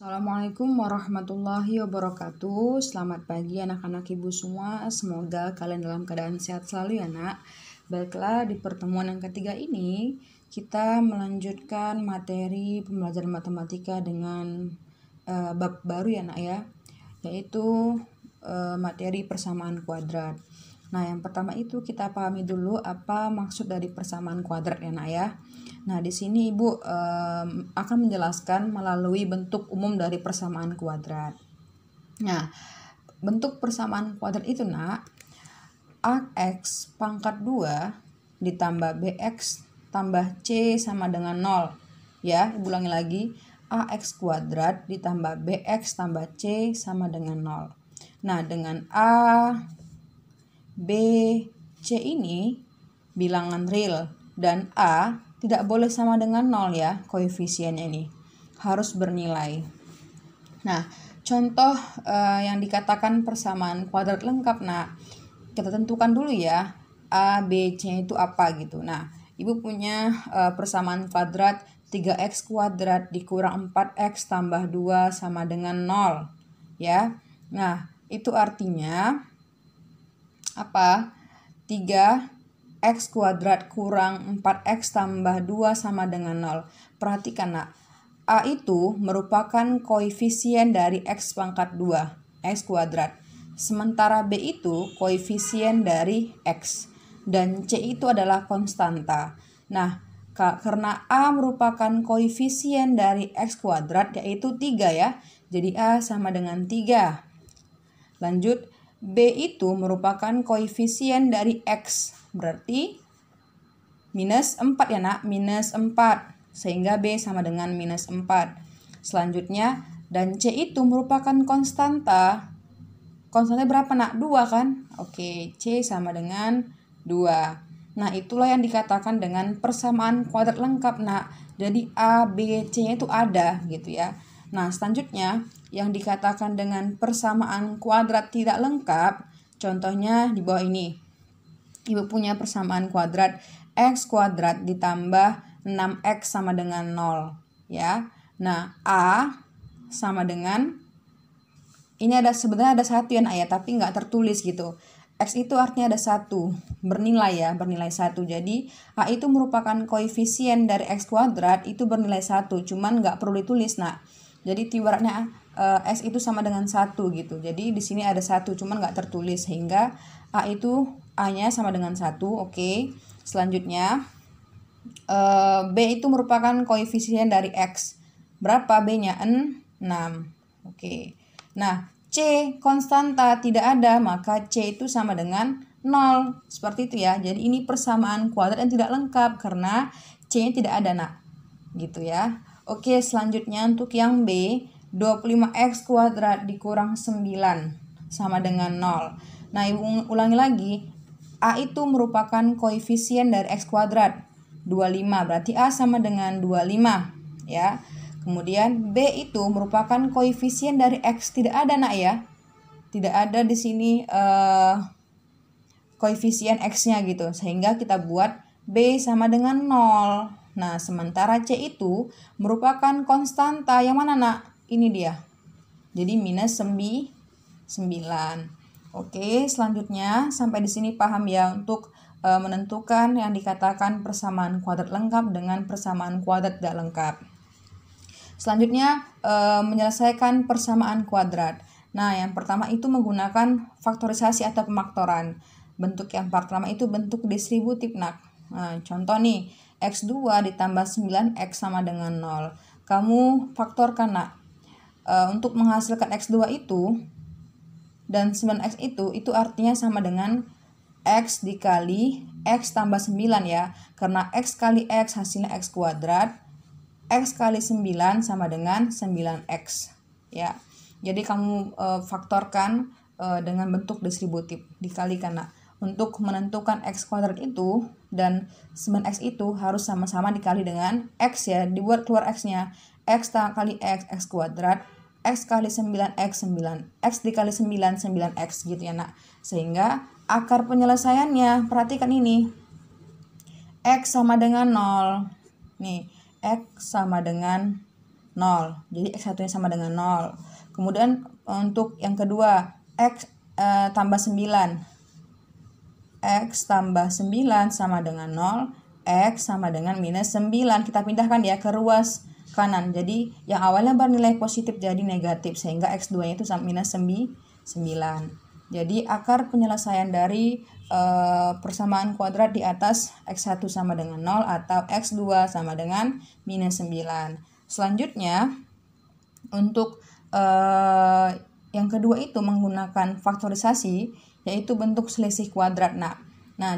Assalamualaikum warahmatullahi wabarakatuh. Selamat pagi anak-anak ibu semua. Semoga kalian dalam keadaan sehat selalu ya nak. Baiklah, di pertemuan yang ketiga ini kita melanjutkan materi pembelajaran matematika dengan bab baru ya nak ya, yaitu materi persamaan kuadrat. Nah, yang pertama itu kita pahami dulu apa maksud dari persamaan kuadrat ya nak ya. Nah, di sini Ibu akan menjelaskan melalui bentuk umum dari persamaan kuadrat. Nah, bentuk persamaan kuadrat itu nak, ax pangkat 2 ditambah bx tambah c sama dengan 0. Ya, Ibu ulangi lagi, ax kuadrat ditambah bx tambah c sama dengan 0. Nah, dengan a, b, c ini bilangan real dan a tidak boleh sama dengan 0 ya, koefisiennya ini harus bernilai. Nah, contoh yang dikatakan persamaan kuadrat lengkap. Nah, kita tentukan dulu ya, A, B, C itu apa gitu. Nah, Ibu punya persamaan kuadrat 3x kuadrat dikurang 4x tambah 2 sama dengan 0 ya. Nah, itu artinya apa? 3x kuadrat kurang 4x tambah 2 sama dengan 0. Perhatikan nak, A itu merupakan koefisien dari x pangkat 2, x kuadrat. Sementara B itu koefisien dari x. Dan C itu adalah konstanta. Nah, karena A merupakan koefisien dari x kuadrat yaitu 3 ya. Jadi A sama dengan 3. Lanjut, B itu merupakan koefisien dari X, berarti minus 4 ya nak, minus 4, sehingga B sama dengan minus 4. Selanjutnya, dan C itu merupakan konstanta. Konstantanya berapa nak? 2 kan? Oke, C sama dengan 2. Nah, itulah yang dikatakan dengan persamaan kuadrat lengkap nak. Jadi A, B, C-nya itu ada gitu ya. Nah, selanjutnya yang dikatakan dengan persamaan kuadrat tidak lengkap, contohnya di bawah ini. Ibu punya persamaan kuadrat x kuadrat ditambah 6x sama dengan 0 ya. Nah, A sama dengan, ini sebenarnya ada 1 ya nak ya, tapi nggak tertulis gitu. X itu artinya ada 1, bernilai ya, bernilai 1. Jadi A itu merupakan koefisien dari x kuadrat itu bernilai 1, cuman nggak perlu ditulis nak. Jadi ibaratnya x itu sama dengan 1 gitu. Jadi di sini ada 1 cuman nggak tertulis, sehingga A itu A-nya sama dengan 1. Oke. Selanjutnya B itu merupakan koefisien dari x. Berapa B-nya? 6. Oke. Nah, C konstanta tidak ada, maka C itu sama dengan 0. Seperti itu ya. Jadi ini persamaan kuadrat yang tidak lengkap karena C-nya tidak ada nak. Gitu ya. Oke, selanjutnya untuk yang B, 25x kuadrat dikurang 9 sama dengan 0. Nah, Ibu ulangi lagi, A itu merupakan koefisien dari x kuadrat, 25, berarti A sama dengan 25 ya. Kemudian B itu merupakan koefisien dari x, tidak ada nak ya. Tidak ada di sini koefisien x-nya gitu, sehingga kita buat B sama dengan 0. Nah, sementara C itu merupakan konstanta yang mana nak? Ini dia. Jadi minus 9. Oke, selanjutnya sampai di sini paham ya untuk menentukan yang dikatakan persamaan kuadrat lengkap dengan persamaan kuadrat tidak lengkap. Selanjutnya menyelesaikan persamaan kuadrat. Nah, yang pertama itu menggunakan faktorisasi atau pemaktoran. Bentuk yang pertama itu bentuk distributif nak. Nah, contoh nih, x2 ditambah 9x sama dengan 0. Kamu faktorkan nak. Untuk menghasilkan x2 itu dan 9x itu artinya sama dengan x dikali x tambah 9 ya. Karena x kali x hasilnya x kuadrat. X kali 9 sama dengan 9x ya. Jadi kamu faktorkan dengan bentuk distributif, dikalikan nak. Untuk menentukan x kuadrat itu dan 9x itu harus sama-sama dikali dengan x ya, dibuat keluar x-nya. X kali x, x kuadrat, x kali 9x, 9x dikali 9, 9x gitu ya nak. Sehingga akar penyelesaiannya, perhatikan ini, x sama dengan 0. Nih, x sama dengan 0. Jadi X1-nya sama dengan 0. Kemudian untuk yang kedua, X tambah 9. X tambah 9 sama dengan 0, X sama dengan minus 9. Kita pindahkan ya ke ruas kanan. Jadi yang awalnya bernilai positif jadi negatif, sehingga X2-nya itu minus 9. Jadi akar penyelesaian dari persamaan kuadrat di atas X1 sama dengan 0 atau X2 sama dengan minus 9. Selanjutnya, untuk yang kedua itu menggunakan faktorisasi, yaitu bentuk selisih kuadrat. Nah,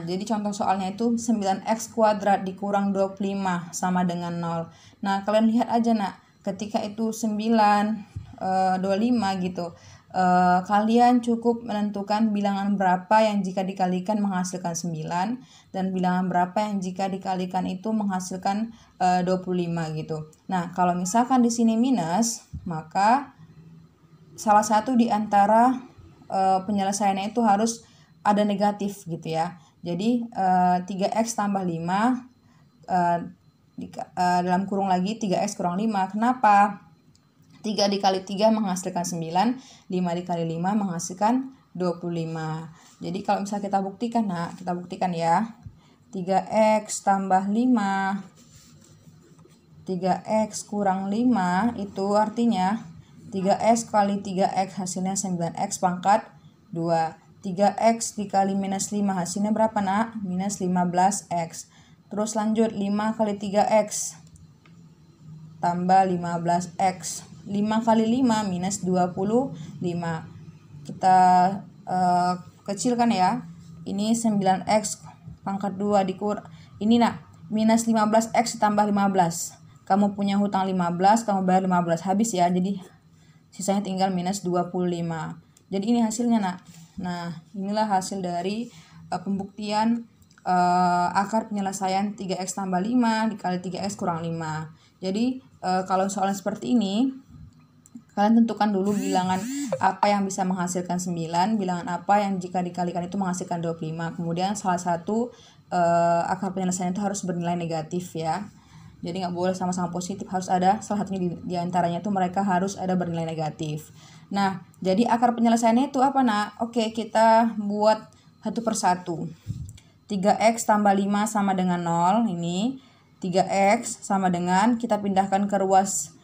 jadi contoh soalnya itu 9x kuadrat dikurang 25 sama dengan 0. Nah, kalian lihat aja ketika itu 25 gitu. Kalian cukup menentukan bilangan berapa yang jika dikalikan menghasilkan 9 dan bilangan berapa yang jika dikalikan itu menghasilkan 25 gitu. Nah, kalau misalkan di sini minus, maka salah satu di antara penyelesaiannya itu harus ada negatif gitu ya. Jadi 3x tambah 5 dalam kurung lagi 3x kurang 5. Kenapa? 3 dikali 3 menghasilkan 9, 5 dikali 5 menghasilkan 25. Jadi kalau misalnya kita buktikan, kita buktikan ya. 3x tambah 5, 3x kurang 5 itu artinya 3x kali 3x hasilnya 9x pangkat 2. 3x dikali minus 5 hasilnya berapa Minus 15x. Terus lanjut 5 kali 3x tambah 15x. 5 kali 5 minus 25. Kita kecilkan ya. Ini 9x pangkat 2 ini minus 15x tambah 15. Kamu punya hutang 15, kamu bayar 15, habis ya. Jadi sisanya tinggal minus 25. Jadi ini hasilnya Nah, inilah hasil dari pembuktian akar penyelesaian 3x tambah 5 dikali 3x kurang 5. Jadi kalau soalnya seperti ini, kalian tentukan dulu bilangan apa yang bisa menghasilkan 9, bilangan apa yang jika dikalikan itu menghasilkan 25. Kemudian salah satu akar penyelesaian itu harus bernilai negatif ya. Jadi nggak boleh sama-sama positif, harus ada salah satunya di antaranya itu mereka harus ada bernilai negatif. Nah, jadi akar penyelesaiannya itu apa Oke, kita buat satu persatu. 3x tambah 5 sama dengan 0. Ini 3x sama dengan, kita pindahkan ke ruas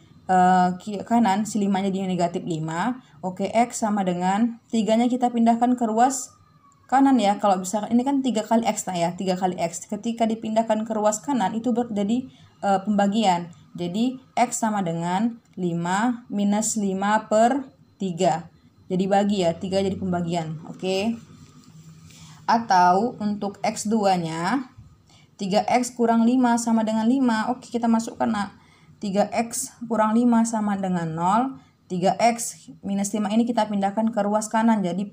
kanan, si 5-nya jadi negatif 5. Oke, x sama dengan 3-nya kita pindahkan ke ruas kanan ya. Kalau bisa ini kan 3 kali x ya, 3 kali x. Ketika dipindahkan ke ruas kanan itu jadi pembagian. Jadi x sama dengan 5 minus 5 per 3. Jadi bagi ya, 3 jadi pembagian. Oke. Atau untuk x2-nya 3x kurang 5 sama dengan 5. Oke, kita masukkan 3x kurang 5 sama dengan 0. 3x minus 5 ini kita pindahkan ke ruas kanan jadi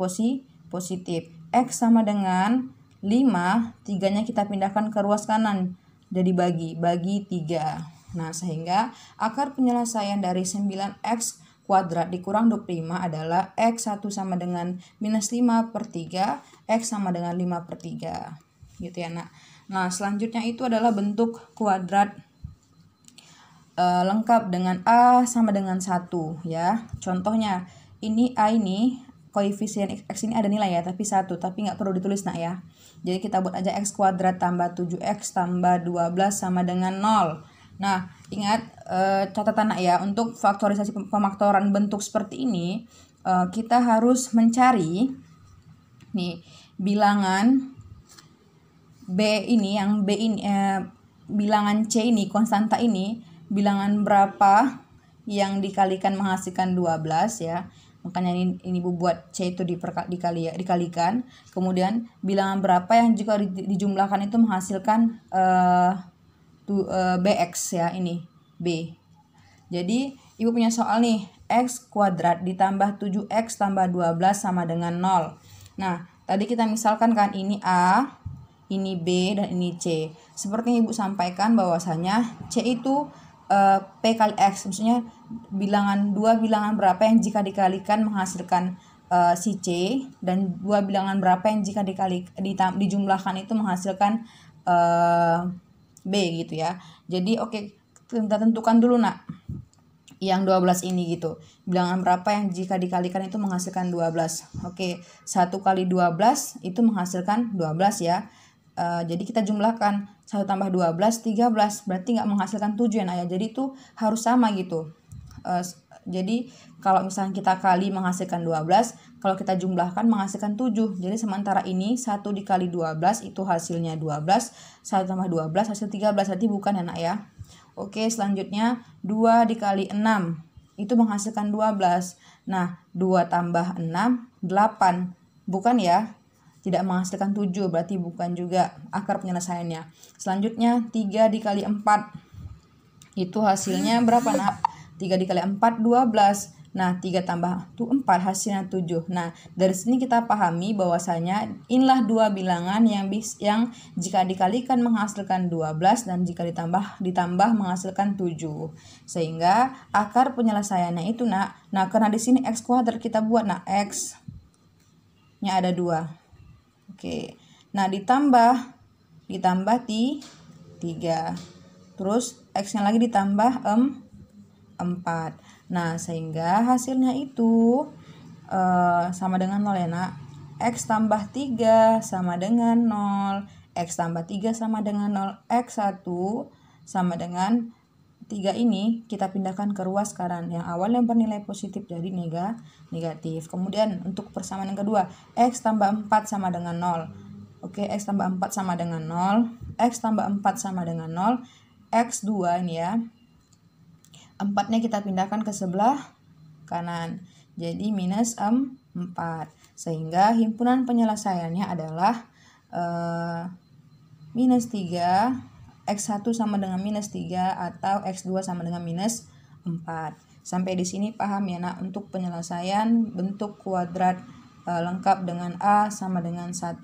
positif. X sama dengan 5, 3-nya kita pindahkan ke ruas kanan jadi bagi 3. Nah, sehingga akar penyelesaian dari 9x kuadrat dikurang 25 adalah x1 sama dengan minus 5 per 3, x sama dengan 5 per 3. Gitu ya Nah, selanjutnya itu adalah bentuk kuadrat lengkap dengan A sama dengan 1 ya. Contohnya, ini A ini koefisien x ini ada nilai ya, tapi 1, tapi nggak perlu ditulis ya. Jadi kita buat aja x kuadrat tambah 7x tambah 12 sama dengan 0. Nah, ingat catatan ya, untuk faktorisasi pemaktoran bentuk seperti ini, kita harus mencari bilangan B ini, bilangan C ini, konstanta ini, bilangan berapa yang dikalikan menghasilkan 12 ya. Makanya ini buat C itu dikalikan. Kemudian bilangan berapa yang jika dijumlahkan itu menghasilkan BX ya, ini B. Jadi Ibu punya soal x kuadrat ditambah 7x tambah 12 sama dengan 0. Nah, tadi kita misalkan kan ini A, ini B, dan ini C. Seperti yang Ibu sampaikan bahwasanya C itu P kali X, maksudnya dua bilangan berapa yang jika dikalikan menghasilkan si C, dan dua bilangan berapa yang jika dijumlahkan itu menghasilkan B gitu ya. Jadi oke, kita tentukan dulu yang 12 ini gitu. Bilangan berapa yang jika dikalikan itu menghasilkan 12? Oke, 1 kali 12 itu menghasilkan 12 ya. Jadi kita jumlahkan 1 tambah 12, 13. Berarti nggak menghasilkan 7 ya Nak ya. Jadi itu harus sama gitu. Jadi kalau misalnya kita kali menghasilkan 12, kalau kita jumlahkan menghasilkan 7. Jadi sementara ini 1 dikali 12 itu hasilnya 12, 1 tambah 12 hasil 13. Berarti bukan ya Nak ya. Oke, selanjutnya 2 dikali 6 itu menghasilkan 12. Nah, 2 tambah 6, 8. Bukan ya? Tidak menghasilkan 7, berarti bukan juga akar penyelesaiannya. Selanjutnya 3 dikali 4. Itu hasilnya berapa Nak? 3 dikali 4, 12. Nah, 3 tambah 4 hasilnya 7. Nah, dari sini kita pahami bahwasanya inilah dua bilangan yang jika dikalikan menghasilkan 12 dan jika ditambah menghasilkan 7. Sehingga akar penyelesaiannya itu Nak. Nah, karena di sini x kuadrat kita buat Nak, x-nya ada 2. Oke. Nah, ditambah 3. Terus x-nya lagi ditambah 4. Nah, sehingga hasilnya itu sama dengan 0 ya Nak. X tambah 3 sama dengan 0. X tambah 3 sama dengan 0. X1 sama dengan 3 ini kita pindahkan ke ruas kanan. Yang awalnya bernilai positif jadi negatif. Kemudian untuk persamaan yang kedua, X tambah 4 sama dengan 0. Oke, X tambah 4 sama dengan 0. X tambah 4 sama dengan 0. X2 ini ya. 4-nya kita pindahkan ke sebelah kanan. Jadi minus 4. Sehingga himpunan penyelesaiannya adalah minus 3. X1 sama dengan minus 3 atau X2 sama dengan minus 4. Sampai di sini paham ya Nak untuk penyelesaian bentuk kuadrat lengkap dengan A sama dengan 1.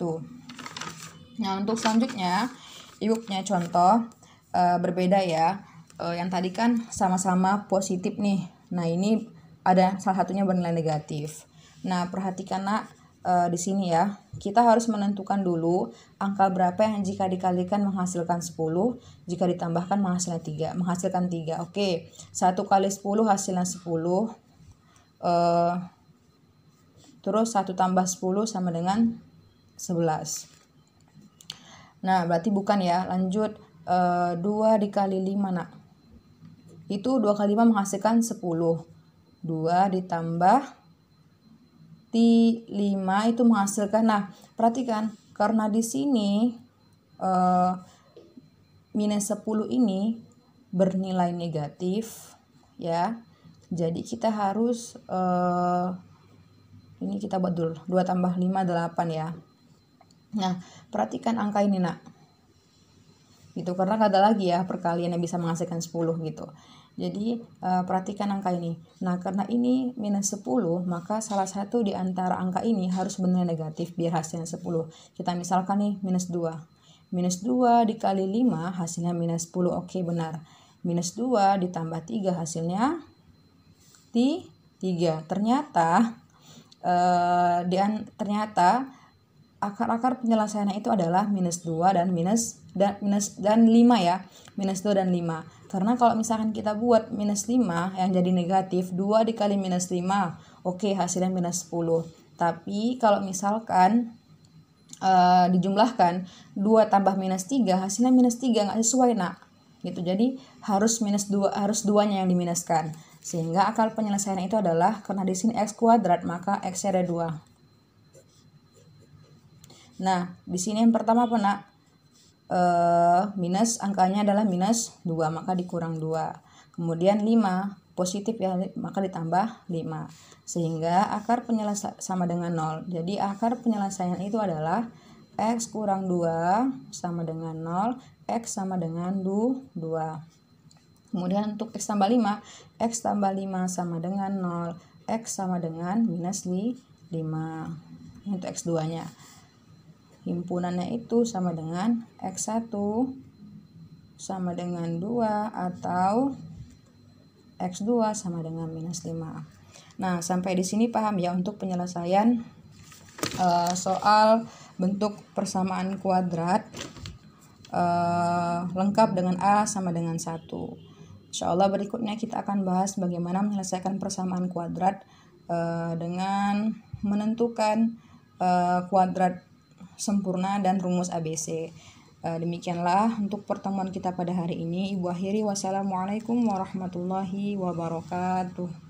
Nah, untuk selanjutnya Ibu punya contoh berbeda ya. Yang tadi kan sama-sama positif nih. Nah, ini ada salah satunya bernilai negatif. Nah, perhatikan Nak, di sini ya. Kita harus menentukan dulu angka berapa yang jika dikalikan menghasilkan 10, jika ditambahkan menghasilkan 3. Oke. 1 kali 10 hasilnya 10. Terus 1 tambah 10 sama dengan 11. Nah, berarti bukan ya. Lanjut 2 dikali 5 Nak. Itu 2 kali 5 menghasilkan 10. 2 ditambah 5 itu menghasilkan. Nah, perhatikan karena di sini minus 10 ini bernilai negatif ya. Jadi kita harus ini kita buat dulu. 2 tambah 5 8 ya. Nah, perhatikan angka ini Nak. Gitu, karena gak ada lagi ya perkalian yang bisa menghasilkan 10 gitu. Jadi perhatikan angka ini. Nah, karena ini minus 10, maka salah satu di antara angka ini harus bernilai negatif biar hasilnya 10. Kita misalkan nih minus 2. Minus 2 dikali 5 hasilnya minus 10. Oke, benar. Minus 2 ditambah 3 hasilnya 3. Ternyata akar-akar penyelesaiannya itu adalah minus 2 dan 5 ya. Minus 2 dan 5. Karena kalau misalkan kita buat minus 5 yang jadi negatif, 2 dikali minus 5. Oke, hasilnya minus 10. Tapi kalau misalkan dijumlahkan 2 tambah minus 3, hasilnya minus 3, nggak sesuai Nak. Gitu. Jadi harus minus 2, harus 2-nya yang diminuskan. Sehingga akar penyelesaian itu adalah karena di sini x kuadrat, maka x-nya ada 2. Nah, di sini yang pertama apa Nak? Minus, angkanya adalah minus 2, maka dikurang 2. Kemudian 5, positif ya, maka ditambah 5. Sehingga akar penyelesaian sama dengan 0. Jadi akar penyelesaian itu adalah x kurang 2 sama dengan 0, x sama dengan 2. Kemudian untuk x tambah 5, x tambah 5 sama dengan 0, x sama dengan minus 5. Untuk x2-nya. Himpunannya itu sama dengan x1 sama dengan 2 atau x2 sama dengan minus 5. Nah, sampai di sini paham ya untuk penyelesaian soal bentuk persamaan kuadrat lengkap dengan A sama dengan 1. Insyaallah berikutnya kita akan bahas bagaimana menyelesaikan persamaan kuadrat dengan menentukan kuadrat sempurna dan rumus ABC. Demikianlah untuk pertemuan kita pada hari ini. Ibu akhiri, wassalamualaikum warahmatullahi wabarakatuh.